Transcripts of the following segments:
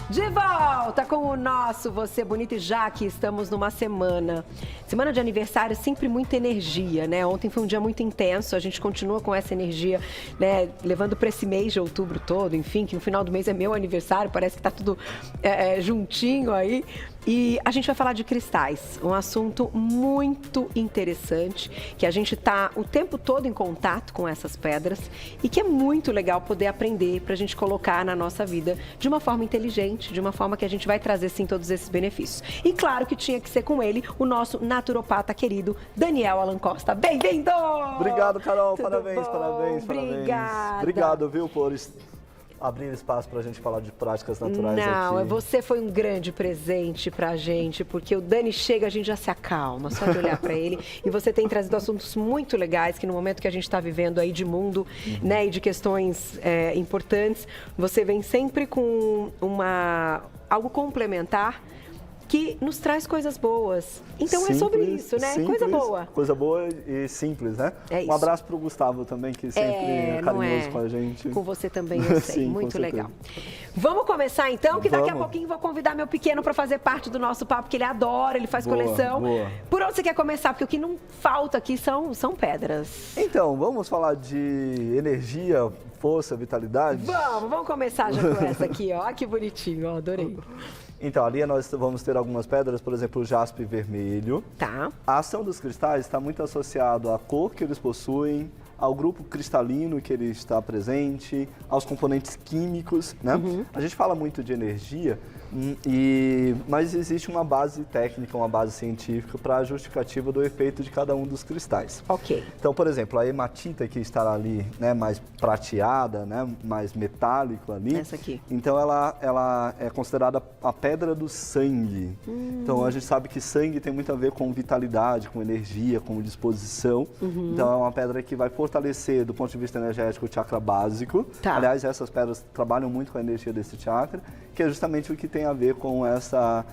De volta com o nosso Você Bonita, e já que estamos numa semana de aniversário, sempre muita energia, né? Ontem foi um dia muito intenso, a gente continua com essa energia, né? Levando para esse mês de outubro todo, enfim, que no final do mês é meu aniversário, parece que tá tudo juntinho aí. E a gente vai falar de cristais, um assunto muito interessante, que a gente tá o tempo todo em contato com essas pedras e que é muito legal poder aprender para a gente colocar na nossa vida de uma forma inteligente, de uma forma que a gente vai trazer, sim, todos esses benefícios. E claro que tinha que ser com ele, o nosso naturopata querido, Daniel Alan Costa. Bem-vindo! Obrigado, Carol. Tudo parabéns, bom? parabéns, Obrigada. parabéns. Obrigado, viu, por abrir espaço para a gente falar de práticas naturais Não, aqui. você foi um grande presente pra gente, porque o Dani chega, a gente já se acalma, só de olhar pra ele. E você tem trazido assuntos muito legais, que no momento que a gente está vivendo aí de mundo, né, e de questões importantes, você vem sempre com algo complementar que nos traz coisas boas. Então Simples, é sobre isso, né? Simples, coisa boa. Coisa boa e simples, né? É isso. Um abraço pro Gustavo também, que sempre é carinhoso com a gente. Com você também, eu sei. Sim, muito com certeza. legal. Vamos começar então, que daqui a Vamos. pouquinho vou convidar meu pequeno para fazer parte do nosso papo, que ele adora, ele faz Boa, coleção. boa. Por onde você quer começar? Porque o que não falta aqui são pedras. Então, vamos falar de energia, força, vitalidade? Vamos começar já com essa aqui, ó. Que bonitinho, ó, adorei. Então, ali nós vamos ter algumas pedras, por exemplo, o jaspe vermelho. Tá. A ação dos cristais está muito associada à cor que eles possuem, ao grupo cristalino que ele está presente, aos componentes químicos, né? A gente fala muito de energia, mas existe uma base técnica, uma base científica para a justificativa do efeito de cada um dos cristais. Ok. Então, por exemplo, a hematita que está ali, né, mais prateada, né, mais metálico ali. Essa aqui. Então, ela é considerada a pedra do sangue. Então, a gente sabe que sangue tem muito a ver com vitalidade, com energia, com disposição. Então, é uma pedra que vai fortalecer, do ponto de vista energético, o chakra básico. Tá. Aliás, essas pedras trabalham muito com a energia desse chakra, que é justamente o que tem a ver com essa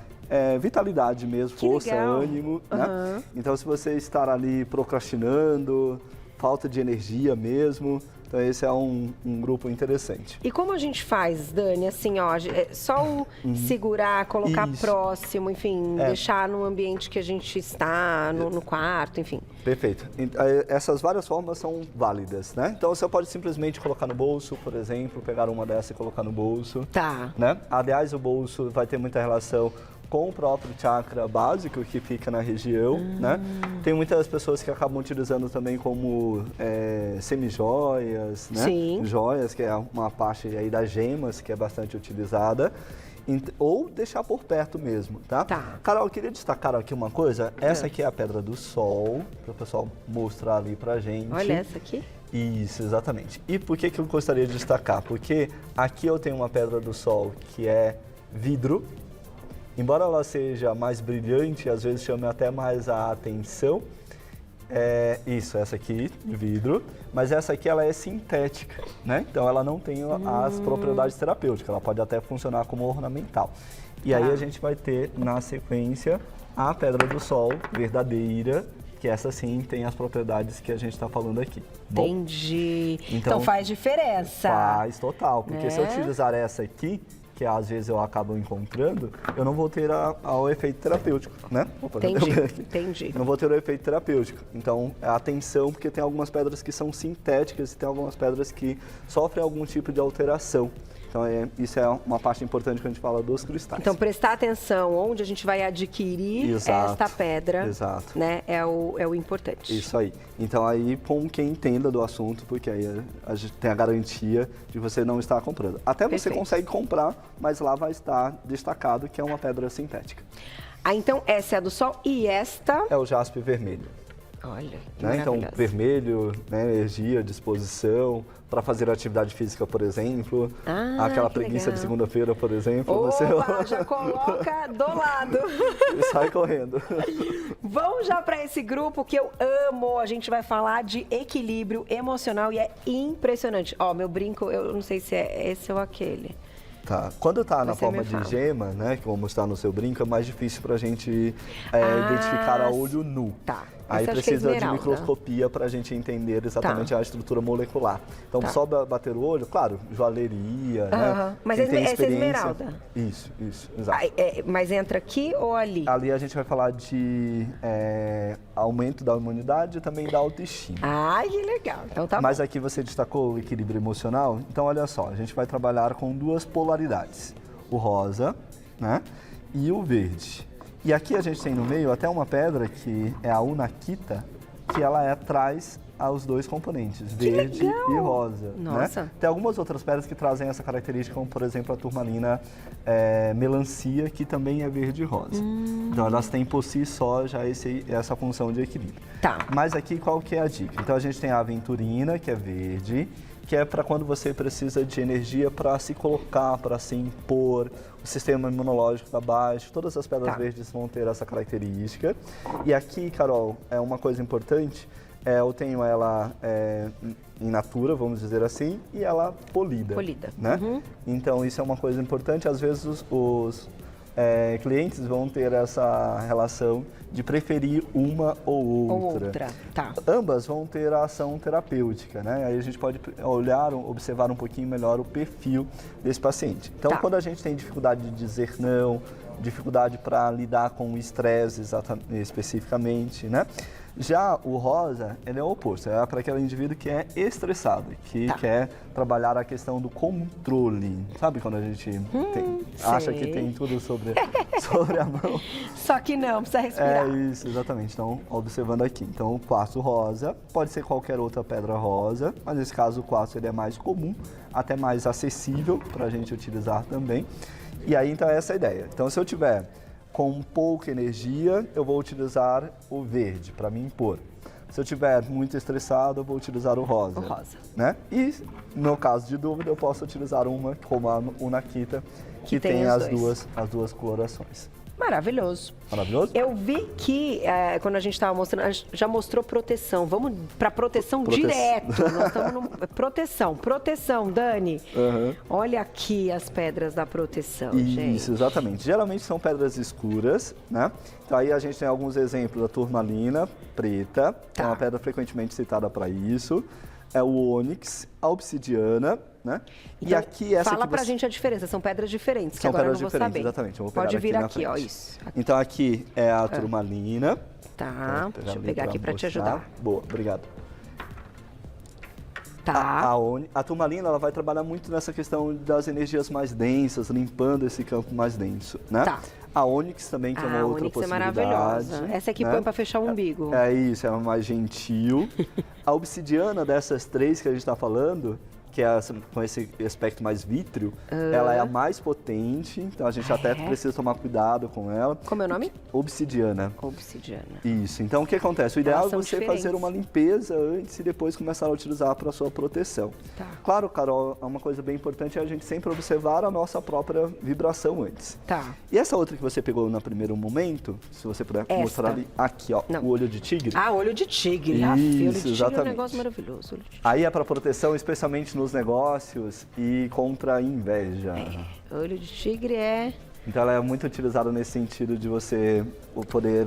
vitalidade mesmo, Que força, legal. ânimo, né? Então, se você estar ali procrastinando, falta de energia mesmo, então esse é um grupo interessante. E como a gente faz, Dani, assim, ó, é só segurar, colocar Isso. próximo, enfim, deixar no ambiente que a gente está, no quarto, enfim. Perfeito. Essas várias formas são válidas, né? Então você pode simplesmente colocar no bolso, por exemplo, pegar uma dessa e colocar no bolso. Tá. Né? Aliás, o bolso vai ter muita relação com o próprio chakra básico que fica na região, né? Tem muitas pessoas que acabam utilizando também como semijoias, né? Sim. Joias, que é uma parte aí das gemas que é bastante utilizada. Ou deixar por perto mesmo, tá? Tá. Carol, eu queria destacar aqui uma coisa. Essa aqui é a pedra do sol, para o pessoal mostrar ali pra gente. Olha essa aqui. Isso, exatamente. E por que eu gostaria de destacar? Porque aqui eu tenho uma pedra do sol que é vidro. Embora ela seja mais brilhante, às vezes chame até mais a atenção. Isso, essa aqui, de vidro. Mas essa aqui, ela é sintética, né? Então, ela não tem as propriedades terapêuticas. Ela pode até funcionar como ornamental. E aí, a gente vai ter, na sequência, a pedra do sol verdadeira, que essa sim tem as propriedades que a gente está falando aqui. Bom, Entendi. Então então, faz diferença. faz total, porque se eu utilizar essa aqui, que às vezes eu acabo encontrando, eu não vou ter o efeito terapêutico, né? Opa, Entendi. Não vou ter o efeito terapêutico. Então, atenção, porque tem algumas pedras que são sintéticas e tem algumas pedras que sofrem algum tipo de alteração. Então, isso é uma parte importante quando a gente fala dos cristais. Então, prestar atenção onde a gente vai adquirir esta pedra, exato. né? É o importante. Isso aí. Então, aí, com quem entenda do assunto, porque aí a gente tem a garantia de você não estar comprando. Até você consegue comprar, mas lá vai estar destacado que é uma pedra sintética. Então, essa é a do sol e esta... É o jaspe vermelho. Olha, que Né? Então, maravilhosa. vermelho, né? Energia, disposição, para fazer atividade física, por exemplo. Aquela que preguiça legal. de segunda-feira, por exemplo. Opa, já coloca do lado. E sai correndo. Vamos já para esse grupo que eu amo. A gente vai falar de equilíbrio emocional e é impressionante. Ó, meu brinco, eu não sei se é esse ou aquele. Tá. Quando está na Você forma me de fala. gema, né, como está no seu brinco, é mais difícil para a gente identificar a olho nu. Tá. Aí Esse eu acho que é precisa de esmeralda. microscopia para a gente entender exatamente a estrutura molecular. Então, Tá. só bater o olho, claro, joalheria, né? Aham. Mas Quem tem essa é experiência- esmeralda. Isso, exato. Mas entra aqui ou ali? Ali a gente vai falar de aumento da imunidade e também da autoestima. Ai, que legal. Então tá Mas bom. aqui você destacou o equilíbrio emocional. Então, olha só, a gente vai trabalhar com duas polaridades. O rosa, né? E o verde. E aqui a gente tem no meio até uma pedra que é a Unakita, que ela traz os dois componentes, verde legal! e rosa. Nossa. Né? Tem algumas outras pedras que trazem essa característica, como por exemplo a turmalina melancia, que também é verde e rosa. Então elas têm por si só já essa função de equilíbrio. Tá. Mas aqui qual que é a dica? Então a gente tem a aventurina, que é verde, que é para quando você precisa de energia para se colocar, para se impor, o sistema imunológico está baixo, todas as pedras verdes vão ter essa característica. E aqui, Carol, é uma coisa importante, eu tenho ela in natura, vamos dizer assim, e ela polida. Polida. Né? Uhum. Então isso é uma coisa importante, às vezes os clientes vão ter essa relação de preferir uma ou outra. Tá. Ambas vão ter a ação terapêutica, né? Aí a gente pode observar um pouquinho melhor o perfil desse paciente. Então, quando a gente tem dificuldade de dizer não, dificuldade para lidar com o estresse especificamente, né? Já o rosa, ele é o oposto, é para aquele indivíduo que é estressado, que quer trabalhar a questão do controle. Sabe quando a gente acha que tem tudo sobre a mão? Só que não, precisa respirar. É isso, exatamente. Então, observando aqui. Então, o quartzo rosa, pode ser qualquer outra pedra rosa, mas nesse caso o quartzo ele é mais comum, até mais acessível para a gente utilizar também. E aí, então, essa é a ideia. Então, se eu tiver com pouca energia, eu vou utilizar o verde para me impor. Se eu estiver muito estressado, eu vou utilizar o rosa. O rosa. Né? E, no caso de dúvida, eu posso utilizar uma como a Unakita, que tem as duas colorações. Maravilhoso. Maravilhoso? Eu vi que, quando a gente estava mostrando, já mostrou proteção. Vamos para proteção direto. Nós estamos no... Proteção, Dani. Uhum. Olha aqui as pedras da proteção, gente. Isso, exatamente. Geralmente são pedras escuras, né? Então aí a gente tem alguns exemplos da turmalina preta, que é uma pedra frequentemente citada para isso. É o ônix, a obsidiana, né? Então, e aqui essa fala que pra gente a diferença, são pedras diferentes, que são agora eu pedras não vou diferentes, saber. exatamente. Eu vou pegar Pode vir na aqui, ó, frente. isso. Aqui. Então aqui é a turmalina. Tá, deixa eu pegar aqui pra te mostrar. ajudar. Boa, obrigado. Tá. A turmalina ela vai trabalhar muito nessa questão das energias mais densas, limpando esse campo mais denso, né? Tá. A ônix também, que é uma outra ônix é possibilidade. maravilhosa. Essa aqui põe pra fechar o umbigo. É isso, é uma mais gentil. A obsidiana dessas três que a gente está falando, que é com esse aspecto mais vítreo, ela é a mais potente, então a gente até precisa tomar cuidado com ela. Como é o nome? Obsidiana. Obsidiana. Isso, então o que acontece? O ideal Elas é são você diferentes. fazer uma limpeza antes e depois começar a utilizar para sua proteção. Tá. Claro, Carol, uma coisa bem importante é a gente sempre observar a nossa própria vibração antes. Tá. E essa outra que você pegou no primeiro momento, se você puder mostrar ali, aqui ó, Não. o olho de tigre. Ah, olho de tigre. Isso, Olho de tigre é um exatamente. negócio maravilhoso. Olho de tigre. Aí é para proteção, especialmente nos negócios e contra a inveja. Olho de tigre é... Então ela é muito utilizada nesse sentido de você poder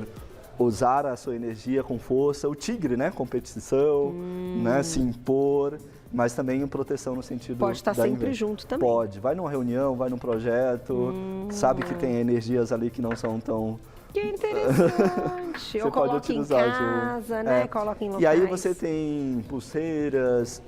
usar a sua energia com força. O tigre, né? Competição, né? Se impor, mas também em proteção no sentido Pode estar da sempre inveja. junto também. Pode. Vai numa reunião, vai num projeto, sabe que tem energias ali que não são tão... Que interessante. Você Ou pode coloca em utilizar casa, né? Coloca em locais. E aí você tem pulseiras,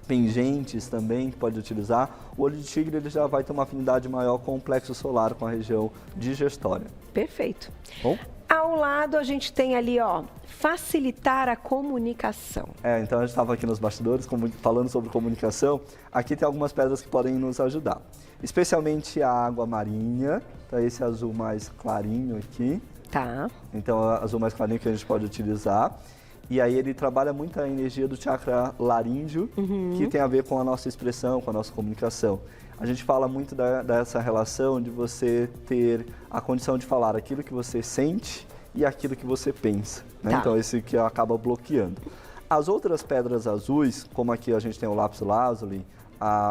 pingentes também que pode utilizar. O olho de tigre ele já vai ter uma afinidade maior com o plexo solar, com a região digestória. Perfeito. Bom? Ao lado a gente tem ali, ó, facilitar a comunicação. Então a gente estava aqui nos bastidores falando sobre comunicação. Aqui tem algumas pedras que podem nos ajudar. Especialmente a água marinha, então esse azul mais clarinho aqui. Tá. Então azul mais clarinho que a gente pode utilizar. E aí ele trabalha muito a energia do chakra laríngeo, que tem a ver com a nossa expressão, com a nossa comunicação. A gente fala muito dessa relação de você ter a condição de falar aquilo que você sente e aquilo que você pensa. Né? Tá. Então esse que acaba bloqueando. As outras pedras azuis, como aqui a gente tem o lápis lazuli,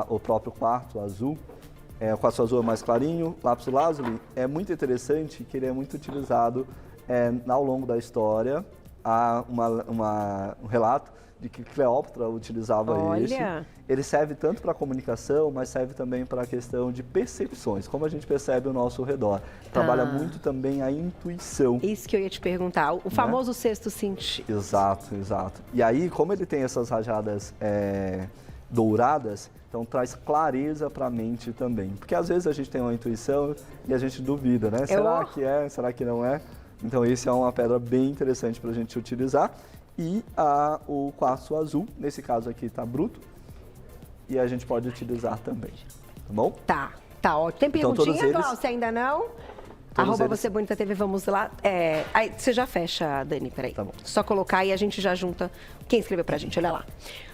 o próprio quartzo azul, o quartzo azul é mais clarinho, lápis lazuli é muito interessante que ele é muito utilizado ao longo da história. Há um relato de que Cleópatra utilizava esse. Ele serve tanto para comunicação, mas serve também para a questão de percepções, como a gente percebe ao nosso redor. Trabalha muito também a intuição. Isso que eu ia te perguntar, o famoso sexto sentido. Exato, exato. E aí, como ele tem essas rajadas douradas, então traz clareza para a mente também. Porque às vezes a gente tem uma intuição e a gente duvida, né? Será que é? Será que não é? Então esse é uma pedra bem interessante para a gente utilizar. E o quartzo azul, nesse caso aqui está bruto, e a gente pode utilizar também, tá bom? Tá ótimo. Tem perguntinha, Glaucia, ainda não? Arroba Você Bonita TV, vamos lá. Aí você já fecha, Dani, peraí. Tá bom. Só colocar e a gente já junta quem escreveu pra gente, olha lá.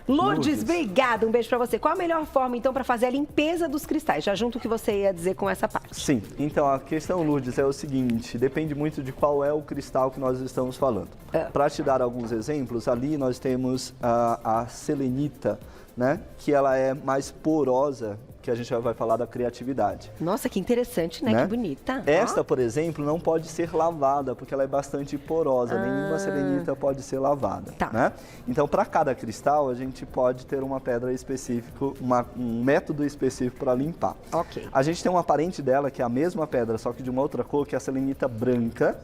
Lourdes, obrigada, um beijo pra você. Qual a melhor forma, então, pra fazer a limpeza dos cristais? Já junto o que você ia dizer com essa parte. Sim, então a questão, Lourdes, é o seguinte, depende muito de qual é o cristal que nós estamos falando. Para te dar alguns exemplos, ali nós temos a selenita, né, que ela é mais porosa, que a gente já vai falar da criatividade. Nossa, que interessante, né? Que bonita. Esta, por exemplo, não pode ser lavada, porque ela é bastante porosa. Nenhuma selenita pode ser lavada. Né? Então, para cada cristal, a gente pode ter uma pedra específica, um método específico para limpar. Ok. A gente tem uma parente dela, que é a mesma pedra, só que de uma outra cor, que é a selenita branca,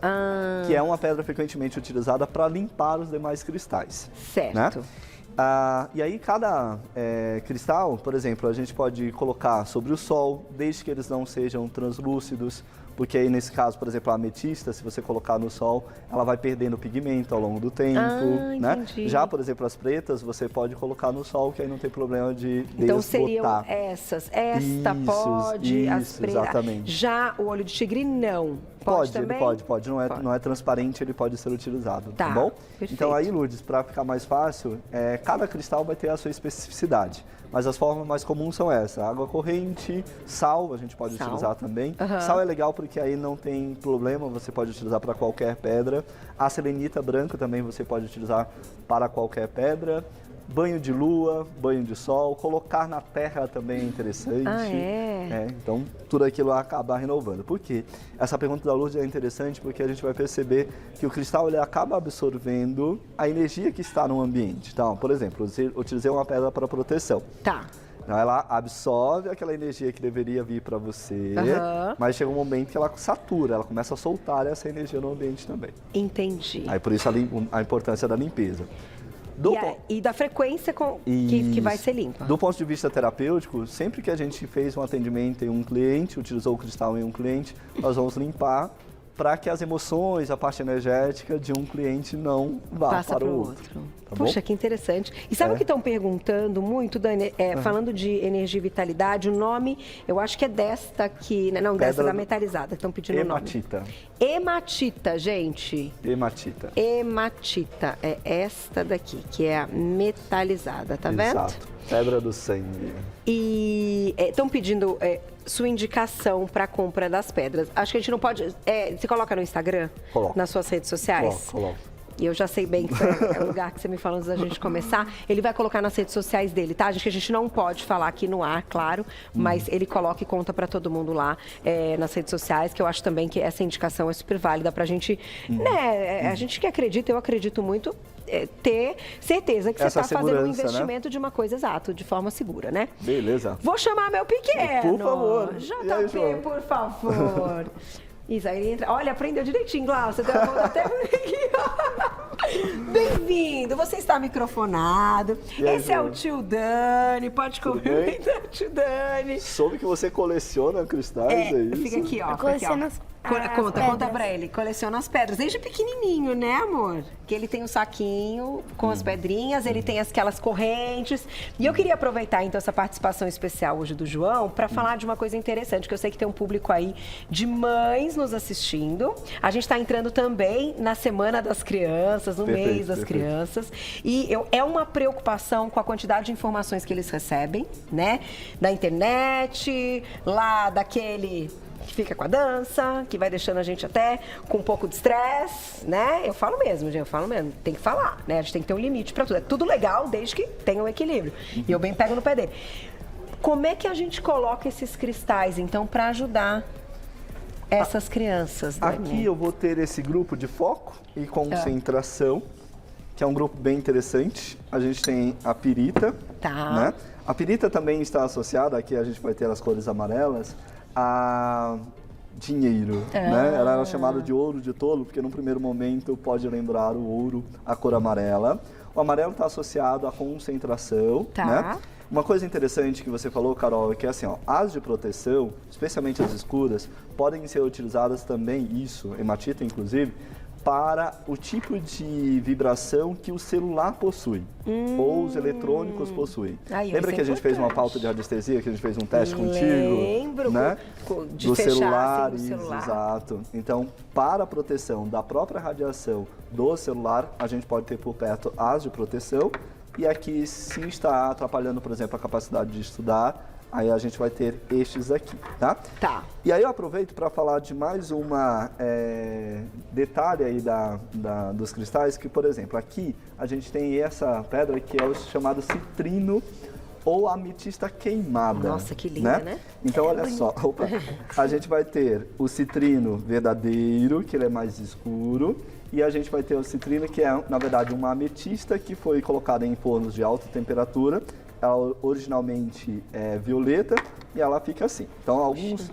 que é uma pedra frequentemente utilizada para limpar os demais cristais. Certo. Né? E aí cada cristal, por exemplo, a gente pode colocar sobre o sol, desde que eles não sejam translúcidos, porque aí nesse caso, por exemplo, a ametista, se você colocar no sol, ela vai perdendo pigmento ao longo do tempo, né? Já, por exemplo, as pretas, você pode colocar no sol, que aí não tem problema de desbotar. Então seriam essas, pode, as pretas. Exatamente. Já o olho de tigre, não. Pode também? Ele pode. Não é transparente, ele pode ser utilizado, tá bom? Perfeito. Então aí, Lourdes, para ficar mais fácil, cada cristal vai ter a sua especificidade. Mas as formas mais comuns são essas: água corrente, sal, a gente pode utilizar também. Sal é legal porque aí não tem problema, você pode utilizar para qualquer pedra. A selenita branca também você pode utilizar para qualquer pedra. Banho de lua, banho de sol, colocar na terra também é interessante. Então, tudo aquilo acaba renovando. Por quê? Essa pergunta da Lourdes é interessante porque a gente vai perceber que o cristal ele acaba absorvendo a energia que está no ambiente. Então, por exemplo, eu utilizei uma pedra para proteção. Então, ela absorve aquela energia que deveria vir para você, mas chega um momento que ela satura, ela começa a soltar essa energia no ambiente também. Entendi. Aí, por isso a importância da limpeza. E da frequência que vai ser limpa. Do ponto de vista terapêutico, sempre que a gente fez um atendimento em um cliente, utilizou o cristal em um cliente, nós vamos limpar para que as emoções, a parte energética de um cliente não vá para o outro. Tá Puxa, bom? que interessante. E sabe o que estão perguntando muito, Dani? Falando de energia e vitalidade, o nome, eu acho que é desta aqui, né? Não, dessa da metalizada, estão pedindo o nome. Hematita. Hematita, gente. Hematita. Hematita, é esta daqui, que é a metalizada, tá vendo? Exato. Pedra do sangue. E estão pedindo sua indicação para a compra das pedras. Acho que a gente não pode... você coloca no Instagram? Coloco. Nas suas redes sociais? Coloco. E eu já sei bem que é o lugar que você me falou antes da gente começar. Ele vai colocar nas redes sociais dele, tá? Acho que a gente não pode falar aqui no ar, claro, mas ele coloca e conta para todo mundo lá nas redes sociais, que eu acho também que essa indicação é super válida pra gente, né? A gente que acredita, eu acredito muito, ter certeza que você está fazendo um investimento, né, de uma coisa exata, de forma segura, né? Beleza. Vou chamar meu pequeno. Por favor. JP, por favor. Isso, aí ele entra. Olha, aprendeu direitinho, Glaucia. Deu a volta até aqui. Bem-vindo, você está microfonado. Esse é o tio Dani, pode cumprimentar o tio Dani. Soube que você coleciona cristais, é isso? Fica aqui, ó. Eu coleciono Conta pra ele. Coleciona as pedras. Desde pequenininho, né, amor? Que ele tem o saquinho com as pedrinhas, ele tem aquelas correntes. E eu queria aproveitar, então, essa participação especial hoje do João para falar de uma coisa interessante, que eu sei que tem um público aí de mães nos assistindo. A gente está entrando também na Semana das Crianças, no mês das crianças. E é uma preocupação com a quantidade de informações que eles recebem, né? Da internet, lá daquele que fica com a dança, que vai deixando a gente até com um pouco de estresse, né? Eu falo mesmo, gente, tem que falar, né? A gente tem que ter um limite para tudo. É tudo legal desde que tenha um equilíbrio. E eu bem pego no pé dele. Como é que a gente coloca esses cristais, então, para ajudar essas crianças? Aqui eu vou ter esse grupo de foco e concentração, que é um grupo bem interessante. A gente tem a pirita, né? A pirita também está associada, aqui a gente vai ter as cores amarelas, a dinheiro, né? Ela era chamada de ouro de tolo, porque num primeiro momento pode lembrar o ouro, a cor amarela. O amarelo está associado à concentração, né? Uma coisa interessante que você falou, Carol, é que assim, ó, as de proteção, especialmente as escuras, podem ser utilizadas também, hematita inclusive, para o tipo de vibração que o celular possui, ou os eletrônicos possuem. Lembra que a gente fez uma pauta de radiestesia, que a gente fez um teste contigo? Lembro, né? De do fechar, celular, assim, no celular. Exato. Então, para a proteção da própria radiação do celular, a gente pode ter por perto as de proteção, e aqui, se está atrapalhando, por exemplo, a capacidade de estudar, aí a gente vai ter estes aqui, tá? Tá. E aí eu aproveito para falar de mais uma detalhe aí dos cristais, que, por exemplo, aqui a gente tem essa pedra que é o chamado citrino ou ametista queimada. Nossa, que linda, né? Então, olha só, a gente vai ter o citrino verdadeiro, que ele é mais escuro, e a gente vai ter o citrino, que é, na verdade, uma ametista que foi colocada em fornos de alta temperatura. Ela originalmente é violeta e ela fica assim. Então, alguns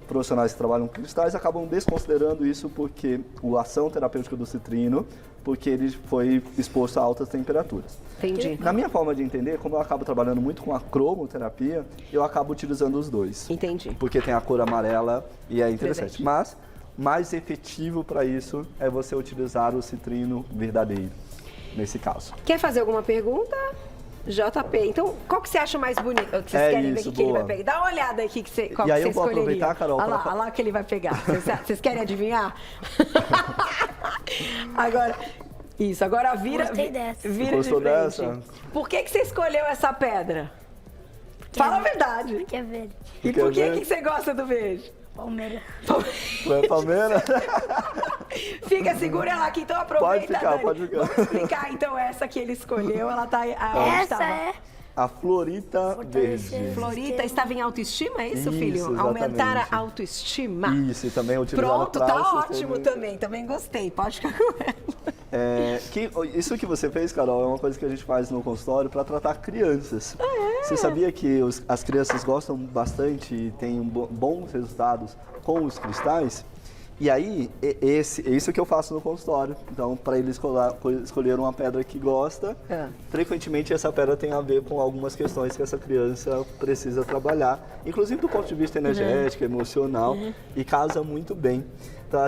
profissionais que trabalham com cristais acabam desconsiderando isso porque a ação terapêutica do citrino, porque ele foi exposto a altas temperaturas. Entendi. Na minha forma de entender, como eu acabo trabalhando muito com a cromoterapia, eu acabo utilizando os dois. Entendi. Porque tem a cor amarela e é interessante. Presente. Mas, mais efetivo para isso é você utilizar o citrino verdadeiro, nesse caso. Quer fazer alguma pergunta? JP, então qual que você acha mais bonito? Vocês querem ver o que ele vai pegar? Dá uma olhada aí qual que você escolheria. E aí eu vou aproveitar, Carol. Olha lá o que ele vai pegar. Vocês querem adivinhar? Agora, isso, agora vira. Gostei dessa. Vira Gostou de frente. dessa? Por que você escolheu essa pedra? Fala a verdade. Porque é verde. E por que você gosta do verde? Palmeiras. Palmeiras? Fica, segura ela aqui, então aproveita. Pode ficar, Dani. pode ficar. Vamos explicar então essa que ele escolheu. Ela tá. Essa é. A Florita Verde. Florita estava em autoestima, é isso, filho? Exatamente. Aumentar a autoestima. Isso, e também utilizada Pronto, pra tá ótimo também gostei, pode ficar com ela. Isso que você fez, Carol, é uma coisa que a gente faz no consultório para tratar crianças. Você sabia que as crianças gostam bastante e têm bons resultados com os cristais? E aí, é isso que eu faço no consultório. Então, para ele escolher uma pedra que gosta, frequentemente essa pedra tem a ver com algumas questões que essa criança precisa trabalhar, inclusive do ponto de vista energético, emocional, e casa muito bem. Então,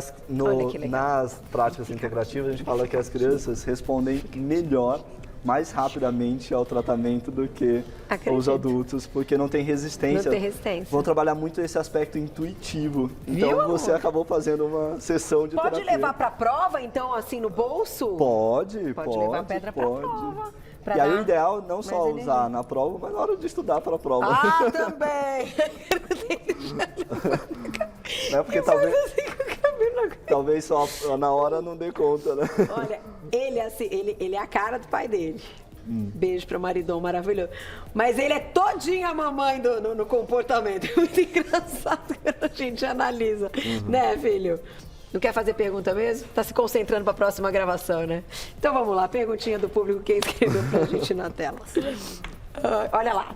nas práticas integrativas, a gente fala que as crianças respondem melhor, mais rapidamente ao tratamento do que os adultos, porque não tem resistência. Não tem resistência. Vão trabalhar muito esse aspecto intuitivo. Então, você acabou fazendo uma sessão de terapia. Pode levar para prova, então, assim, no bolso? Pode levar a pedra para prova. E aí o ideal não só usar na prova, mas na hora de estudar para a prova. Ah, também! Né? Porque talvez só na hora não dê conta, né? Olha, ele é a cara do pai dele. Beijo pro maridão maravilhoso. Mas ele é todinho a mamãe no comportamento. É muito engraçado quando a gente analisa. Né, filho? Não quer fazer pergunta mesmo? Tá se concentrando para a próxima gravação, né? Então vamos lá, perguntinha do público que escreveu pra gente na tela. Olha lá.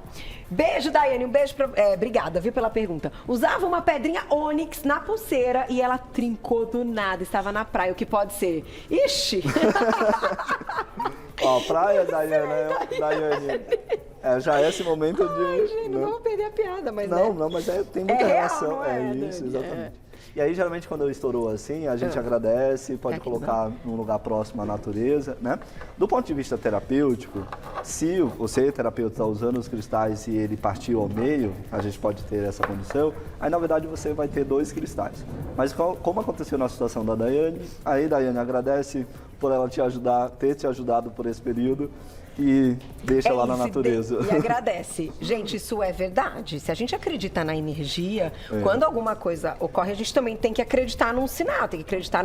Beijo, Daiane, um beijo pra... obrigada, viu, pela pergunta. Usava uma pedrinha ônix na pulseira e ela trincou do nada, estava na praia, o que pode ser? Ixi! Ó, praia, Daiane. Já é esse momento de... Ai, gente, não vamos perder a piada, mas Não, mas tem muita relação. Real, não isso, exatamente. E aí, geralmente, quando estourou assim, a gente agradece, pode colocar num lugar próximo à natureza, né? Do ponto de vista terapêutico, se você, terapeuta, está usando os cristais e ele partiu ao meio, a gente pode ter essa condição, aí, na verdade, você vai ter 2 cristais. Mas como aconteceu na situação da Daiane, aí, Daiane, agradece por ela ter te ajudado por esse período. e deixa lá na isso, natureza. E agradece. Gente, isso é verdade. Se a gente acredita na energia, quando alguma coisa ocorre, a gente também tem que acreditar num sinal, tem que acreditar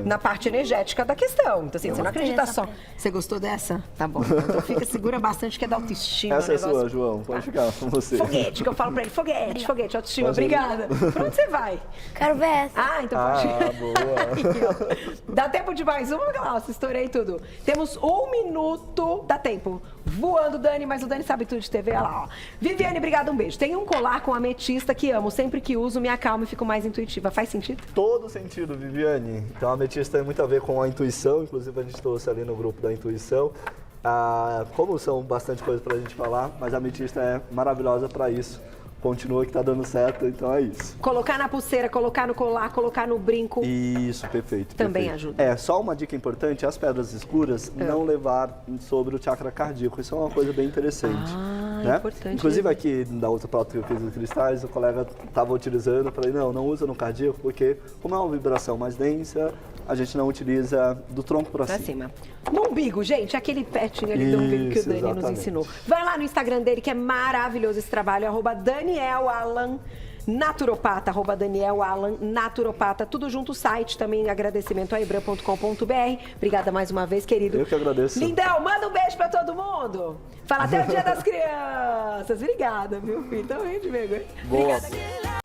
na parte energética da questão. Então, assim, você não acredita só. Você gostou dessa? Tá bom. Então fica, segura bastante, que é da autoestima. Essa é sua, João. Pode ficar com você. Foguete, que eu falo pra ele. Foguete, autoestima. Obrigada. Pra onde você vai? Quero ver essa. Ah, então pode. Boa. Dá tempo de mais uma, Glaucia? Estourei tudo. Temos 1 minuto. Dá tempo. Voando, Dani, mas o Dani sabe tudo de TV. Olha lá, ó. Viviane, obrigada, um beijo. Tem um colar com ametista que amo. Sempre que uso, me acalmo e fico mais intuitiva. Faz sentido? Todo sentido, Viviane. Então, a ametista tem muito a ver com a intuição. Inclusive, a gente trouxe ali no grupo da intuição. Como são bastante coisas pra gente falar, mas a ametista é maravilhosa para isso. Continua que tá dando certo, então é isso. Colocar na pulseira, colocar no colar, colocar no brinco. Isso, perfeito. Também perfeito. ajuda. Só uma dica importante, as pedras escuras não levar sobre o chakra cardíaco. Isso é uma coisa bem interessante. Né? Importante. Inclusive aqui, da outra pauta que eu fiz dos cristais, o colega estava utilizando, eu falei, não usa no cardíaco, porque como é uma vibração mais densa, a gente não utiliza do tronco para cima. No umbigo, gente, aquele petinho ali do umbigo que o Dani nos ensinou. Vai lá no Instagram dele, que é maravilhoso esse trabalho, @Daniel Alan Naturopata, @Daniel Alan Naturopata, tudo junto, o site também, agradecimento a ebram.com.br. Obrigada mais uma vez, querido. Eu que agradeço. Lindão, manda um beijo pra todo mundo. Fala até o Dia das Crianças. Obrigada, meu filho. Também de vergonha. Boa. Obrigada.